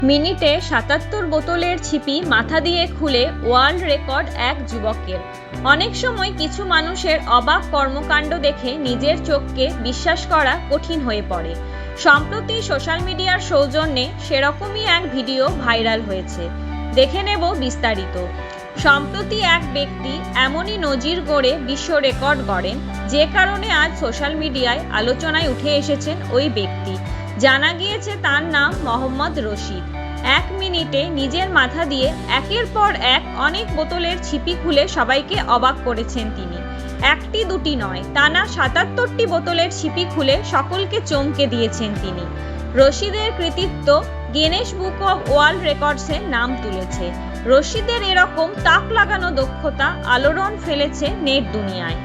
মিনিটে ৭৭ বোতলের ছিপি মাথা দিয়ে খুলে ওয়ার্ল্ড রেকর্ড এক যুবকের। অনেক সময় কিছু মানুষের অবাক কর্মকাণ্ড দেখে নিজের চোখকে বিশ্বাস করা কঠিন হয়ে পড়ে। সম্প্রতি সোশ্যাল মিডিয়ার সৌজন্যে সেরকমই এক ভিডিও ভাইরাল হয়েছে। দেখে নেব বিস্তারিত। সম্প্রতি এক ব্যক্তি এমনই নজির গড়ে বিশ্ব রেকর্ড গড়েন, যে কারণে আজ সোশ্যাল মিডিয়ায় আলোচনায় উঠে এসেছেন ওই ব্যক্তি। জানা গিয়েছে তার নাম মোহাম্মদ রশিদ। 1 মিনিটে নিজের মাথা দিয়ে একের পর এক অনেক বোতলের ছিপি খুলে সবাইকে অবাক করেছেন তিনি। একটি দুটি নয়, টানা ৭৭টি বোতলের ছিপি খুলে সকলকে চমকে দিয়েছেন তিনি। রশিদের কৃতিত্ব গিনেস বুক অব ওয়ার্ল্ড রেকর্ডসে নাম তুলেছে। রশিদের এরকম তাক লাগানো দক্ষতা আলোড়ন ফেলেছে নেট দুনিয়ায়।